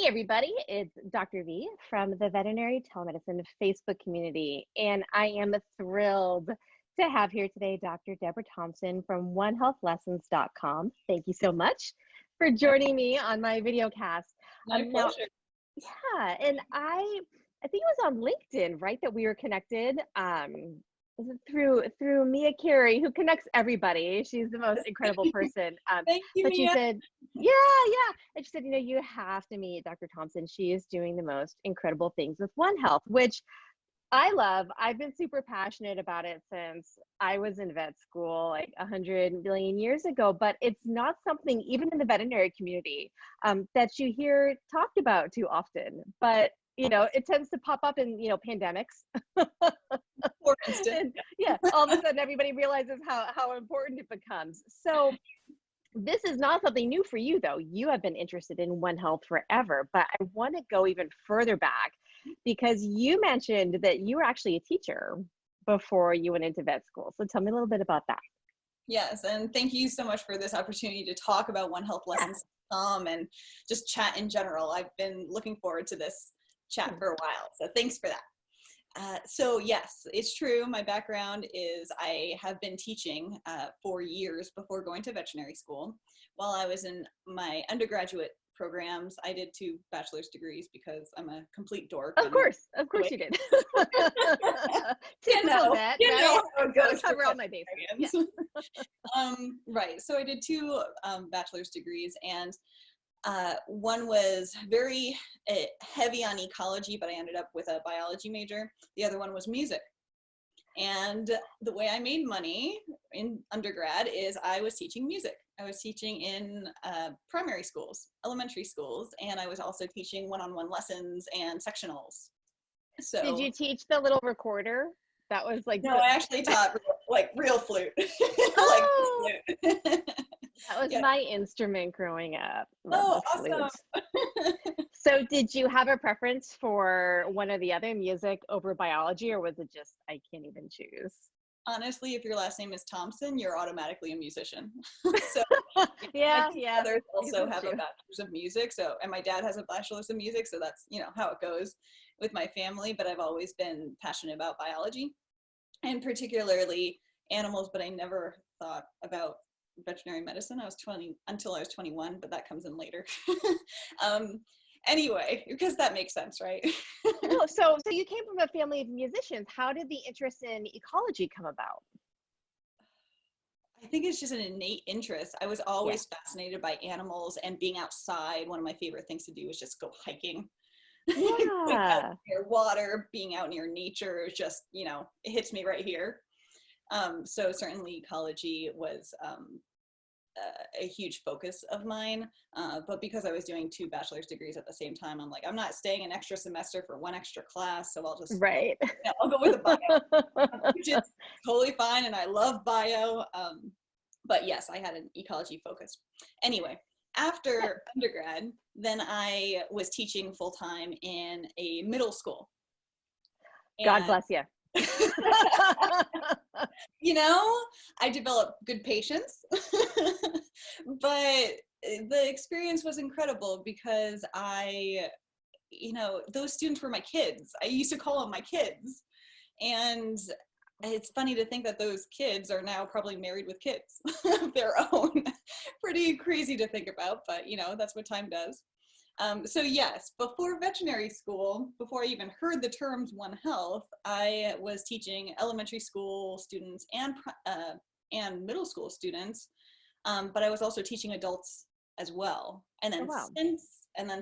Hey everybody, it's Dr. V from the Veterinary Telemedicine Facebook community, and I am thrilled to have here today Dr. Deborah Thompson from OneHealthLessons.com. Thank you so much for joining me on my video cast. My Now, pleasure. yeah, and I think it was on LinkedIn, right, that we were connected. Was it through Mia Carey, who connects everybody? She's the most incredible person. Thank you, But she Mia. said, yeah, yeah. And she said, you have to meet Dr. Thompson. She is doing the most incredible things with One Health, which I love. I've been super passionate about it since I was in vet school like 100 million years ago, but it's not something, even in the veterinary community, that you hear talked about too often. But it tends to pop up in pandemics. For instance. And yeah, all of a sudden everybody realizes how important it becomes. So this is not something new for you, though. You have been interested in One Health forever, but I want to go even further back because you mentioned that you were actually a teacher before you went into vet school. So tell me a little bit about that. Yes, and thank you so much for this opportunity to talk about One Health Lessons and just chat in general. I've been looking forward to this chat for a while, so thanks for that. So yes, it's true. My background is I have been teaching for years before going to veterinary school. While I was in my undergraduate programs, I did 2 bachelor's degrees because I'm a complete dork. Of course you did. You know, vet, you right? know how it goes. Cover all my bases. Yeah. Right. So I did 2 bachelor's degrees, and one was very heavy on ecology, but I ended up with a biology major. The other one was music. And the way I made money in undergrad is I was teaching music. I was teaching in primary schools, elementary schools, and I was also teaching one-on-one lessons and sectionals. So Did you teach the little recorder? That was like no, I actually taught like real flute. Oh, like flute. that was my instrument growing up. Oh, Love the awesome. flute. So did you have a preference for one or the other, music over biology, or was it just, I can't even choose? Honestly, if your last name is Thompson, you're automatically a musician. So Yeah, my 2 yeah. brothers I guess also that's have a true. bachelor's of music. So, and my dad has a bachelor's of music. So that's, how it goes with my family. But I've always been passionate about biology and particularly animals, but I never thought about veterinary medicine. I was 20 until I was 21, but that comes in later. Anyway, because that makes sense, right? No, so you came from a family of musicians. How did the interest in ecology come about? I think it's just an innate interest. I was Yeah. always fascinated by animals and being outside. One of my favorite things to do is just go hiking. Going out Yeah. near water, being out near nature, just, it hits me right here. So certainly ecology was a huge focus of mine. But because I was doing 2 bachelor's degrees at the same time, I'm like, I'm not staying an extra semester for 1 extra class. So I'll just, Right. I'll go with a bio, which is totally fine. And I love bio. But yes, I had an ecology focus. Anyway, after undergrad, then I was teaching full time in a middle school. God And bless you. I developed good patience, but the experience was incredible because those students were my kids. I used to call them my kids. And it's funny to think that those kids are now probably married with kids of their own. Pretty crazy to think about, but that's what time does. So yes, before veterinary school, before I even heard the terms One Health, I was teaching elementary school students and middle school students, but I was also teaching adults as well. And then Oh, wow.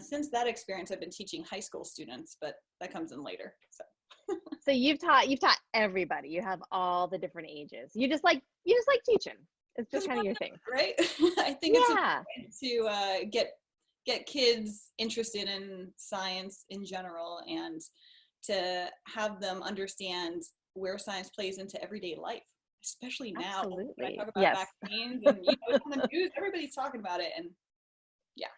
since that experience, I've been teaching high school students, but that comes in later. So you've taught everybody. You have all the different ages. You just like teaching. It's just kind of your thing. Right? I think it's Yeah. important to get kids interested in science in general and to have them understand where science plays into everyday life, especially now when I Absolutely. talk about Yes. vaccines and it's on the news, everybody's talking about it. And yeah.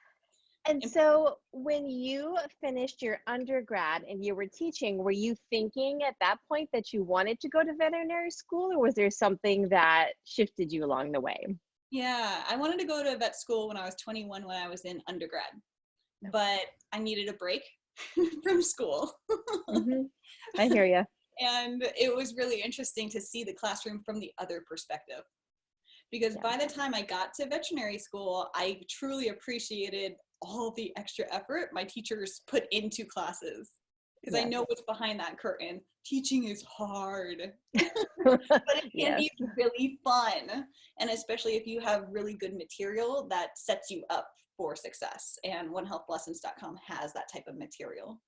And so when you finished your undergrad and you were teaching, were you thinking at that point that you wanted to go to veterinary school, or was there something that shifted you along the way? Yeah, I wanted to go to vet school when I was 21 when I was in undergrad. but I needed a break from school. Mm-hmm. I hear you. And it was really interesting to see the classroom from the other perspective. Because Yeah. by the time I got to veterinary school, I truly appreciated all the extra effort my teachers put into classes. Because I Yes. know what's behind that curtain. Teaching is hard, but it can Yes. be really fun. And especially if you have really good material that sets you up for success. And onehealthlessons.com has that type of material.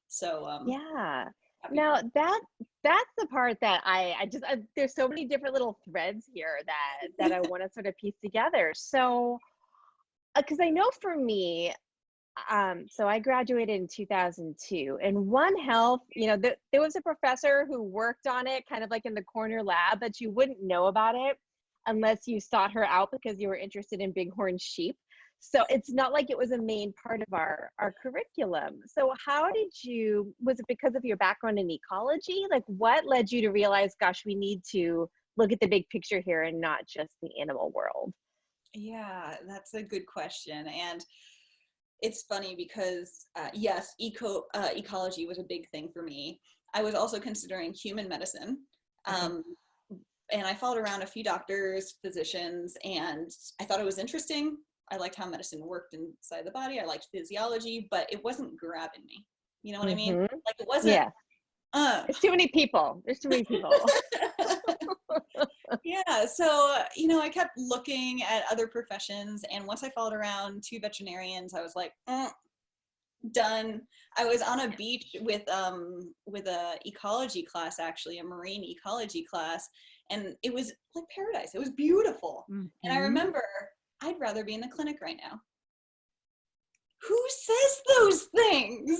So Yeah. happy Now for that's the part that I just there's so many different little threads here that I want to sort of piece together. So, because I know for me, so I graduated in 2002, and One Health, there was a professor who worked on it, kind of like in the corner lab, but you wouldn't know about it unless you sought her out because you were interested in bighorn sheep. So it's not like it was a main part of our curriculum. So how did you, was it because of your background in ecology? Like what led you to realize, gosh, we need to look at the big picture here and not just the animal world? Yeah, that's a good question. And it's funny because yes, ecology was a big thing for me. I was also considering human medicine. Okay. Um, and I followed around a few doctors, physicians, and I thought it was interesting. I liked how medicine worked inside the body. I liked physiology, but it wasn't grabbing me. You know what I mean? Mm-hmm. Like it wasn't, Yeah. uh, There's too many people. There's too many people. yeah, so I kept looking at other professions, and once I followed around two veterinarians, I was like, done. I was on a beach with a ecology class, actually a marine ecology class, and it was like paradise. It was beautiful. And I Mm-hmm. remember I'd rather be in the clinic right now. Who says those things?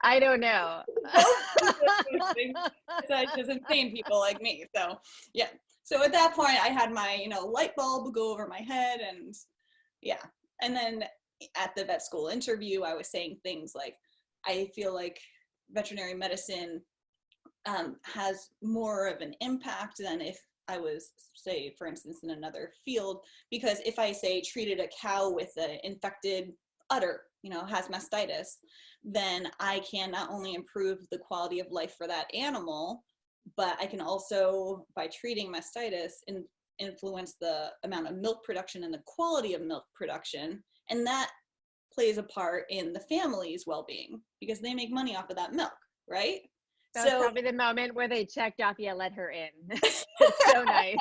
I don't know. Nobody says those things besides just insane people like me. So yeah. So at that point I had my, light bulb go over my head, and yeah. And then at the vet school interview, I was saying things like, I feel like veterinary medicine has more of an impact than if I was, say, for instance, in another field. Because if I, say, treated a cow with an infected udder, has mastitis, then I can not only improve the quality of life for that animal, but I can also, by treating mastitis, influence the amount of milk production and the quality of milk production. And that plays a part in the family's well-being because they make money off of that milk, right? That was So probably the moment where they checked off, yeah, let her in. So nice.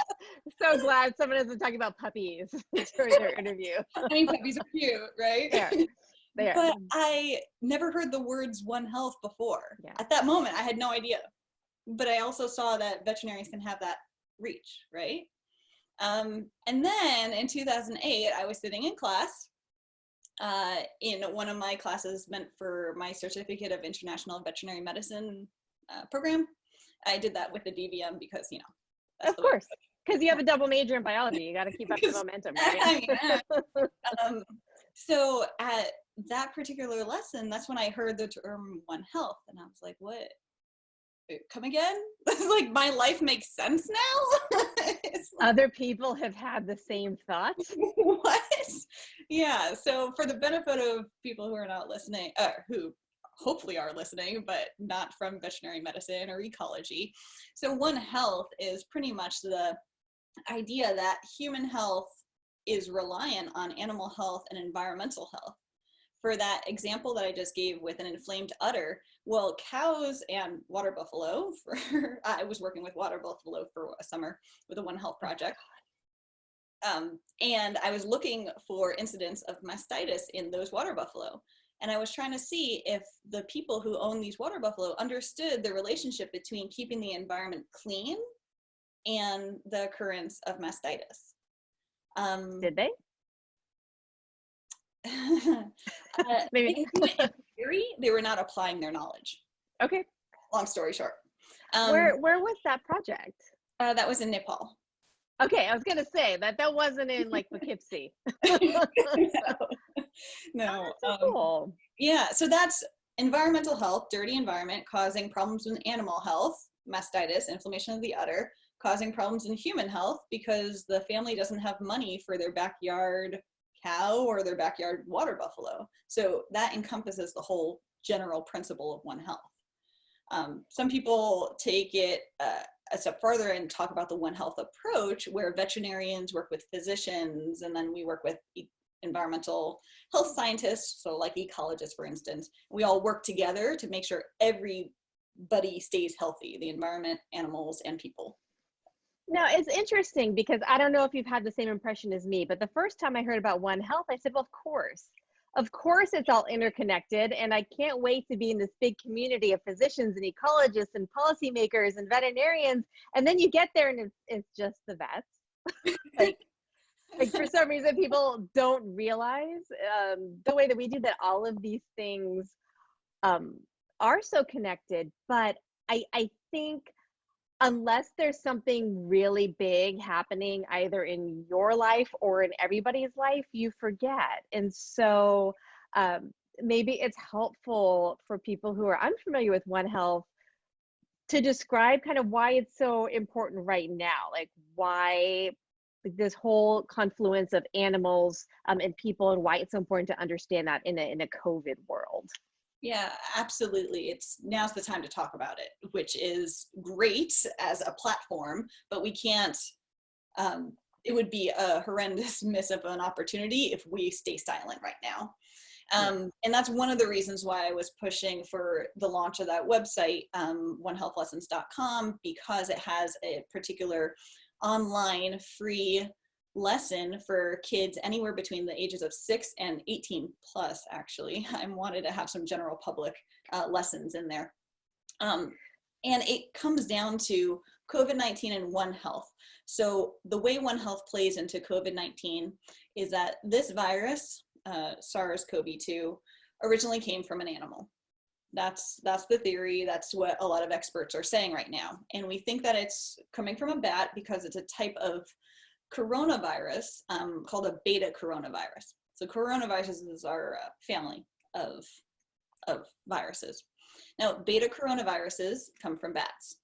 So glad someone isn't talking about puppies during their interview. I mean, puppies are cute, right? There. There. But I never heard the words One Health before. Yeah. At that moment, I had no idea. But I also saw that veterinarians can have that reach, right? And then in 2008, I was sitting in class in one of my classes meant for my certificate of international veterinary medicine program. I did that with the DVM because, that's Of the way. course. Because you have a double major in biology. You got to keep up the momentum, right? I mean, so at that particular lesson, that's when I heard the term One Health, and I was like, what? Come again? Like, my life makes sense now? It's like, Other people have had the same thoughts. what? Yeah, so for the benefit of people who are not listening, who hopefully are listening, but not from veterinary medicine or ecology. So One Health is pretty much the idea that human health is reliant on animal health and environmental health. For that example that I just gave with an inflamed udder, well, cows and water buffalo, I was working with water buffalo for a summer with a One Health project. And I was looking for incidents of mastitis in those water buffalo. And I was trying to see if the people who own these water buffalo understood the relationship between keeping the environment clean and the occurrence of mastitis. Did they? Maybe. In theory, they were not applying their knowledge. Okay. Long story short. Where was that project? That was in Nepal. Okay, I was gonna say that wasn't in like Poughkeepsie. No. Oh, that's so cool. Yeah, so that's environmental health, dirty environment causing problems with animal health, mastitis, inflammation of the udder, causing problems in human health because the family doesn't have money for their backyard cow or their backyard water buffalo. So that encompasses the whole general principle of One Health. Some people take it a step further and talk about the One Health approach, where veterinarians work with physicians, and then we work with environmental health scientists, so like ecologists, for instance. We all work together to make sure everybody stays healthy, the environment, animals, and people. Now, it's interesting because I don't know if you've had the same impression as me, but the first time I heard about One Health, I said, well, of course. Of course, it's all interconnected, and I can't wait to be in this big community of physicians and ecologists and policymakers and veterinarians. And then you get there, and it's just the vets. like for some reason, people don't realize the way that we do that. All of these things are so connected, but I think unless there's something really big happening either in your life or in everybody's life, you forget. And so maybe it's helpful for people who are unfamiliar with One Health to describe kind of why it's so important right now, like why this whole confluence of animals and people, and why it's so important to understand that in a COVID world. Yeah, absolutely. Now's the time to talk about it, which is great as a platform, but we can't, it would be a horrendous miss of an opportunity if we stay silent right now. And that's one of the reasons why I was pushing for the launch of that website, onehealthlessons.com, because it has a particular online free lesson for kids anywhere between the ages of 6 and 18 plus. Actually, I wanted to have some general public lessons in there. And it comes down to COVID-19 and One Health. So the way One Health plays into COVID-19 is that this virus, SARS-CoV-2, originally came from an animal. That's the theory. That's what a lot of experts are saying right now. And we think that it's coming from a bat because it's a type of coronavirus called a beta coronavirus. So coronaviruses are a family of viruses. Now, beta coronaviruses come from bats.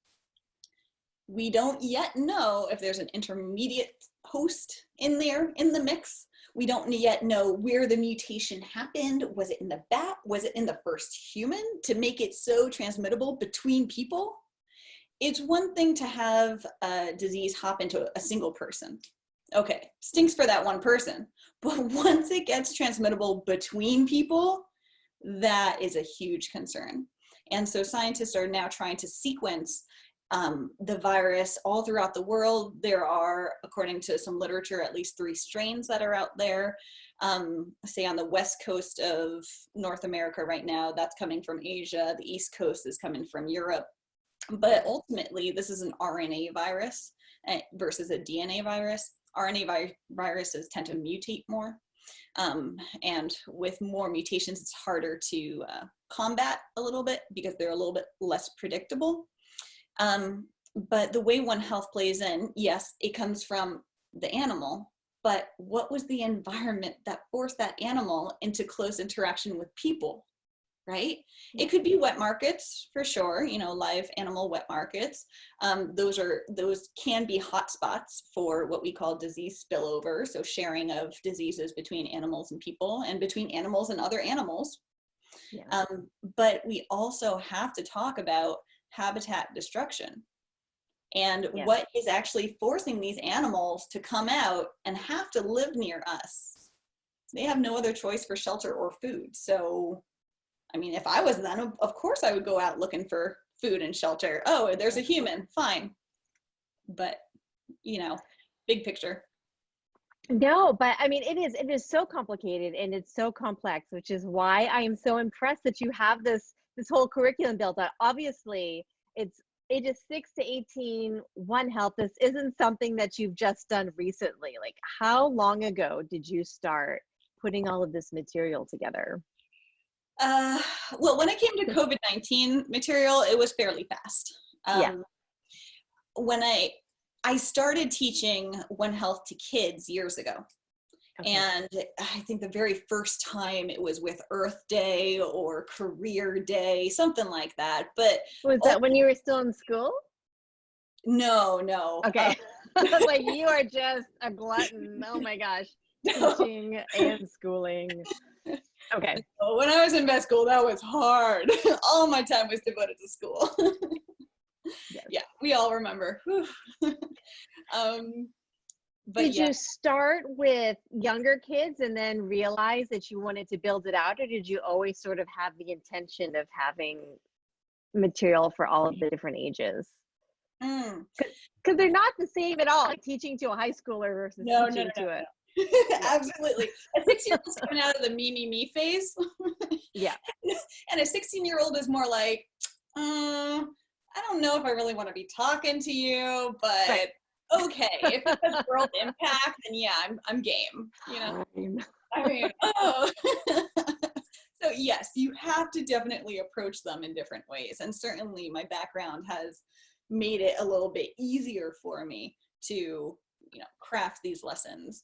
We don't yet know if there's an intermediate host in there in the mix. We don't yet know where the mutation happened. Was it in the bat? Was it in the first human to make it so transmittable between people? It's one thing to have a disease hop into a single person. Okay, stinks for that one person. But once it gets transmittable between people, that is a huge concern. And so scientists are now trying to sequence the virus all throughout the world. There are, according to some literature, at least 3 strains that are out there. Say on the west coast of North America right now, that's coming from Asia. The east coast is coming from Europe. But ultimately, this is an RNA virus versus a DNA virus. RNA viruses tend to mutate more. And with more mutations, it's harder to combat a little bit because they're a little bit less predictable. But the way One Health plays in, yes, it comes from the animal, but what was the environment that forced that animal into close interaction with people, right? It could be wet markets for sure, live animal wet markets. Those can be hotspots for what we call disease spillover, so sharing of diseases between animals and people and between animals and other animals. Yeah. But we also have to talk about habitat destruction and what is actually forcing these animals to come out and have to live near us. They have no other choice for shelter or food. So, I mean, if I was them, of course I would go out looking for food and shelter. Oh, there's a human, fine. But, big picture. No, but I mean, it is so complicated and it's so complex, which is why I am so impressed that you have this whole curriculum built out. Obviously, it's ages 6 to 18, One Health. This isn't something that you've just done recently. Like, how long ago did you start putting all of this material together? Well, when it came to COVID-19 material, it was fairly fast. When I started teaching One Health to kids years ago. Okay. And I think the very first time it was with Earth Day or Career Day, something like that. But was that when you were still in school? No. Okay. Like, you are just a glutton. Oh my gosh. teaching and schooling. Okay. So when I was in vet school, that was hard. All my time was devoted to school. Yes. Yeah, we all remember. But Did yeah. you start with younger kids and then realize that you wanted to build it out, or did you always sort of have the intention of having material for all of the different ages? Mm. Because they're not the same at all, like teaching to a high schooler versus No, teaching to a, yeah, Absolutely. A 6-year-old's coming out of the me phase. yeah, And a 16-year-old is more like, I don't know if I really want to be talking to you, but right. okay, if it has world impact, then yeah, I'm game. You know, I mean, oh. So yes, you have to definitely approach them in different ways, and certainly my background has made it a little bit easier for me to, you know, craft these lessons.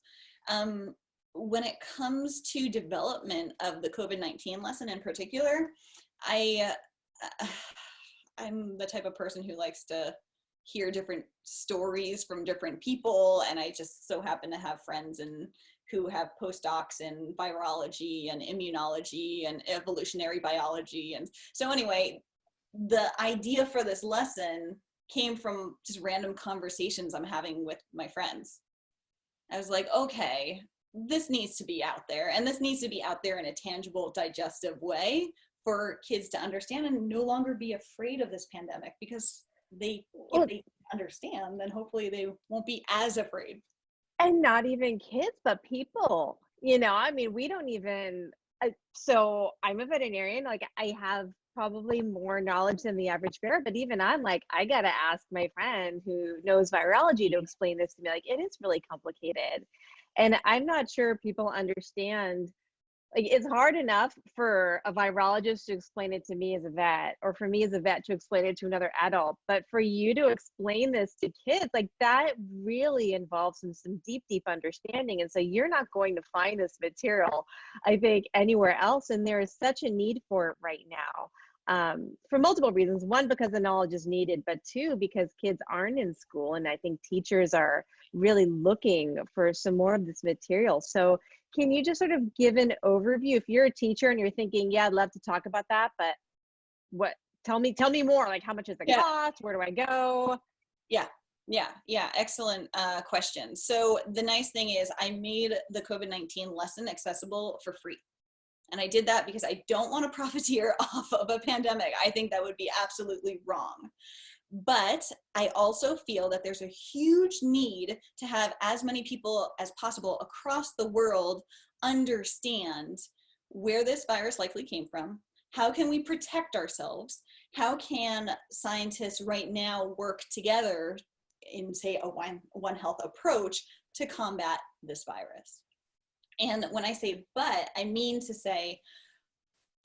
When it comes to development of the COVID-19 lesson in particular, I I'm the type of person who likes to hear different stories from different people, and I just so happen to have friends who have postdocs in virology and immunology and evolutionary biology. And so anyway, the idea for this lesson came from just random conversations I'm having with my friends. I was like, okay, this needs to be out there, and this needs to be out there in a tangible, digestive way for kids to understand and no longer be afraid of this pandemic, because if they understand, then hopefully they won't be as afraid. And not even kids, but people, you know, I mean, we don't even, so I'm a veterinarian, like I have probably more knowledge than the average bear, but even I'm like, I got to ask my friend who knows virology to explain this to me. Like, it is really complicated. And I'm not sure people understand, like, it's hard enough for a virologist to explain it to me as a vet, or for me as a vet to explain it to another adult, but for you to explain this to kids, like, that really involves some deep understanding. And so you're not going to find this material, I think, anywhere else, and there is such a need for it right now, for multiple reasons. One, because the knowledge is needed, but two, because kids aren't in school, and I think teachers are really looking for some more of this material. So can you just sort of give an overview, if you're a teacher and you're thinking, yeah, I'd love to talk about that, but what, tell me more, like, how much is the Yeah. cost? Where do I go? Yeah. Excellent question. So the nice thing is I made the COVID-19 lesson accessible for free. And I did that because I don't want to profiteer off of a pandemic. I think that would be absolutely wrong. But I also feel that there's a huge need to have as many people as possible across the world understand where this virus likely came from. How can we protect ourselves? How can scientists right now work together in, say, a One Health approach to combat this virus? And when I say but, I mean to say,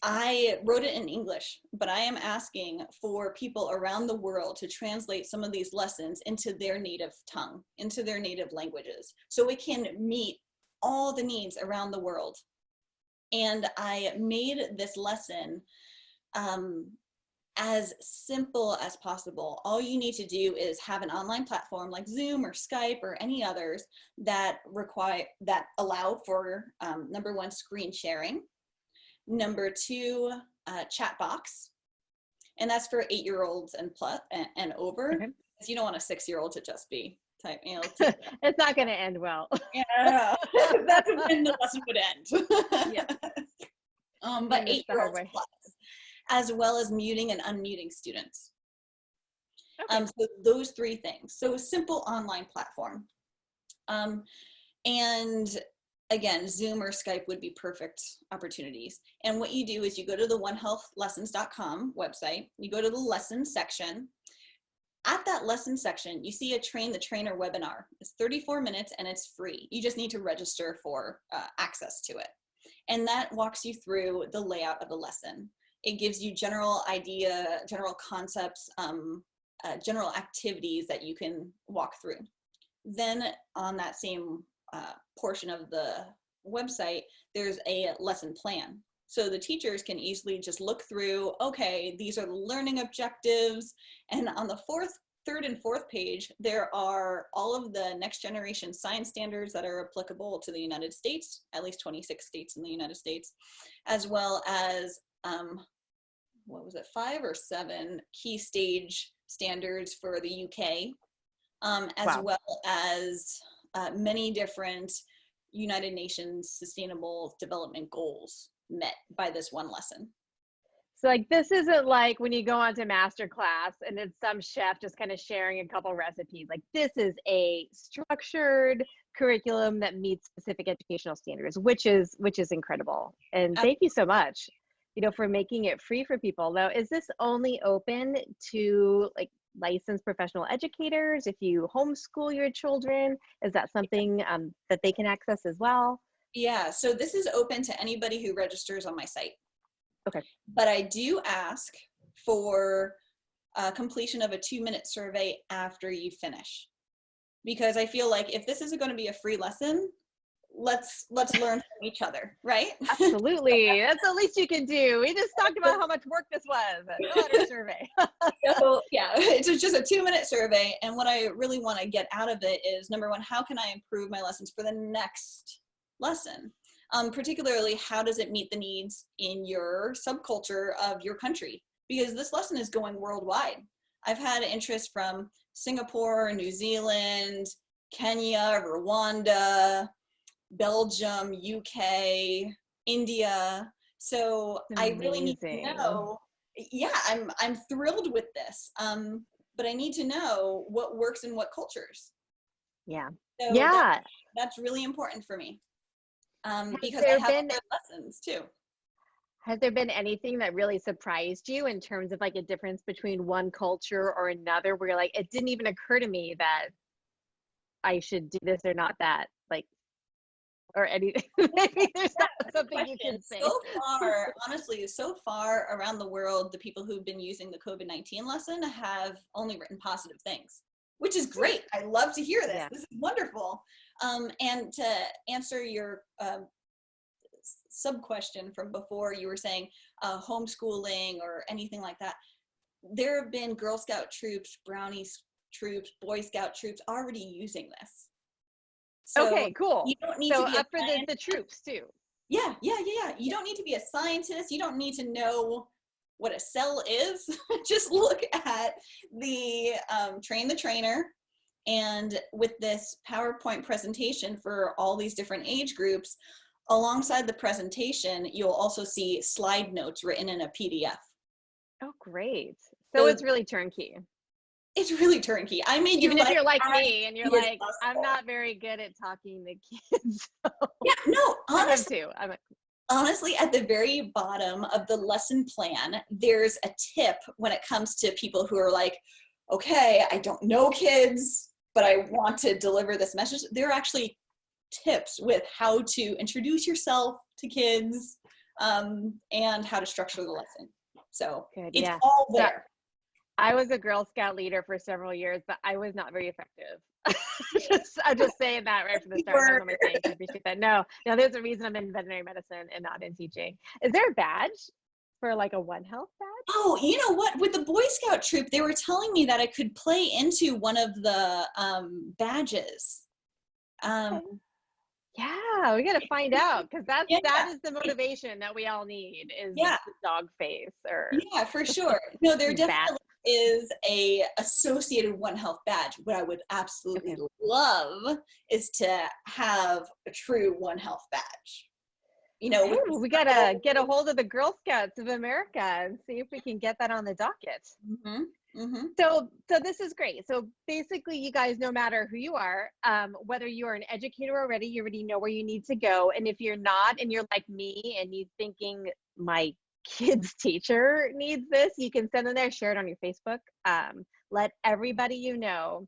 I wrote it in English, but I am asking for people around the world to translate some of these lessons into their native tongue, into their native languages, so it can meet all the needs around the world. And I made this lesson as simple as possible. All you need to do is have an online platform like Zoom or Skype or any others that allow for number one, screen sharing. Number two, chat box, and that's for 8-year-olds and plus and over. Okay. Because you don't want a 6-year-old to just be type, you know. It's not going to end well. Yeah, that's when the lesson would end. Yeah. But 8-year-olds plus, as well as muting and unmuting students. Okay. So those three things. So a simple online platform. And again, Zoom or Skype would be perfect opportunities. And what you do is you go to the onehealthlessons.com website, you go to the lesson section. At that lesson section, you see a Train the Trainer webinar. It's 34 minutes and it's free. You just need to register for access to it. And that walks you through the layout of the lesson. It gives you general idea, general concepts, general activities that you can walk through. Then on that same portion of the website, there's a lesson plan. So the teachers can easily just look through, okay, these are the learning objectives. And on the fourth third and fourth page, there are all of the next generation science standards that are applicable to the United States, at least 26 states in the United States, as well as, what was it, 5 or 7 key stage standards for the UK, as Wow. well as many different United Nations Sustainable Development Goals met by this one lesson. So like this isn't like when you go onto master class and it's some chef just kind of sharing a couple recipes. Like this is a structured curriculum that meets specific educational standards, which is incredible. And thank you so much, for making it free for people. Now, is this only open to like licensed professional educators? If you homeschool your children, is that something that they can access as well? Yeah, so this is open to anybody who registers on my site. Okay. But I do ask for completion of a 2-minute survey after you finish, because I feel like if this isn't going to be a free lesson, let's learn from each other, right? Absolutely. That's the least you can do. We just talked about how much work this was. Fill out our survey. So yeah, it's just a 2-minute survey. And what I really want to get out of it is, number one, how can I improve my lessons for the next lesson? Particularly, how does it meet the needs in your subculture of your country? Because this lesson is going worldwide. I've had interest from Singapore, New Zealand, Kenya, Rwanda, Belgium, UK, India. So I really need to know. Yeah, I'm thrilled with this. But I need to know what works in what cultures. Yeah. So yeah. That's really important for me. Because there I have been- other lessons too. Has there been anything that really surprised you in terms of like a difference between one culture or another, where you're like, it didn't even occur to me that I should do this or not that, like, or anything? Maybe there's not something you can say. So far, honestly, so far around the world, the people who've been using the COVID-19 lesson have only written positive things, which is great. I love to hear this. Yeah. This is wonderful. And to answer your sub question from before, you were saying homeschooling or anything like that. There have been Girl Scout troops, Brownies troops, Boy Scout troops already using this. So okay, cool. You don't need to be up for the troops too. Yeah. You don't need to be a scientist. You don't need to know what a cell is. Just look at the Train the Trainer. And with this PowerPoint presentation for all these different age groups, alongside the presentation, you'll also see slide notes written in a PDF. Oh, great. So it's really turnkey. It's really turnkey. I made Even if you're like me and you're like, possible. I'm not very good at talking to kids. So. Yeah, no, honestly, honestly, at the very bottom of the lesson plan, there's a tip when it comes to people who are like, okay, I don't know kids, but I want to deliver this message. There are actually tips with how to introduce yourself to kids and how to structure the lesson. So good, it's all there. I was a Girl Scout leader for several years, but I was not very effective. I'm just saying that right from the start. I appreciate that. No, there's a reason I'm in veterinary medicine and not in teaching. Is there a badge for like a One Health badge? Oh, you know what? With the Boy Scout troop, they were telling me that I could play into one of the badges. Okay. Yeah, we got to find out, because that is the motivation that we all need, is the dog face. Or for sure. No, there definitely is a associated One Health badge. What I would absolutely love is to have a true One Health badge. You know, we gotta get a hold of the Girl Scouts of America and see if we can get that on the docket. Mm-hmm. Mm-hmm. So this is great. So basically, you guys, no matter who you are, whether you are an educator already, you already know where you need to go. And if you're not, and you're like me and you're thinking my kid's teacher needs this, you can send them there, share it on your Facebook. Let everybody you know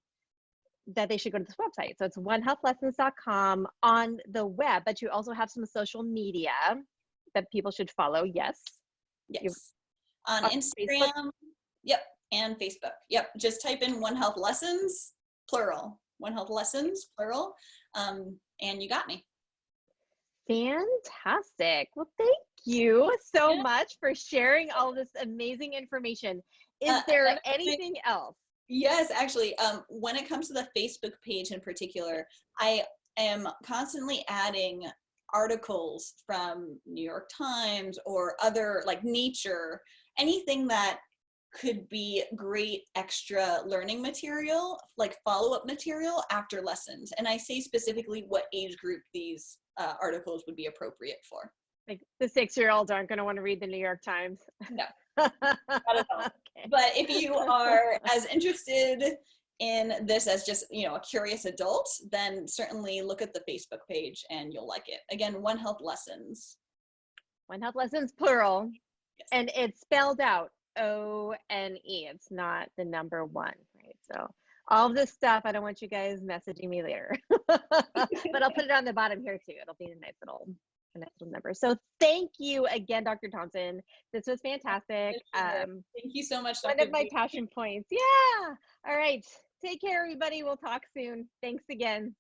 that they should go to this website. So it's onehealthlessons.com on the web, but you also have some social media that people should follow. Yes. On Instagram. Facebook? Yep. And Facebook. Yep. Just type in One Health Lessons, plural. One Health Lessons, plural. And you got me. Fantastic. Well, thank you so much for sharing all this amazing information. Is there anything else? Yes, actually, when it comes to the Facebook page in particular, I am constantly adding articles from New York Times or other like Nature, anything that could be great extra learning material, like follow-up material after lessons. And I say specifically what age group these articles would be appropriate for. Like the 6-year-olds aren't going to want to read the New York Times. No, Okay. not at all. But if you are as interested in this as just, you know, a curious adult, then certainly look at the Facebook page and you'll like it. Again, One Health Lessons. One Health Lessons, plural. Yes. And it's spelled out ONE. It's not the number one, right? So all of this stuff, I don't want you guys messaging me later. But I'll put it on the bottom here too. It'll be a nice little number. So thank you again, Dr. Thompson. This was fantastic. Thank you so much, One Dr. of my B. passion points. Yeah. All right. Take care, everybody. We'll talk soon. Thanks again.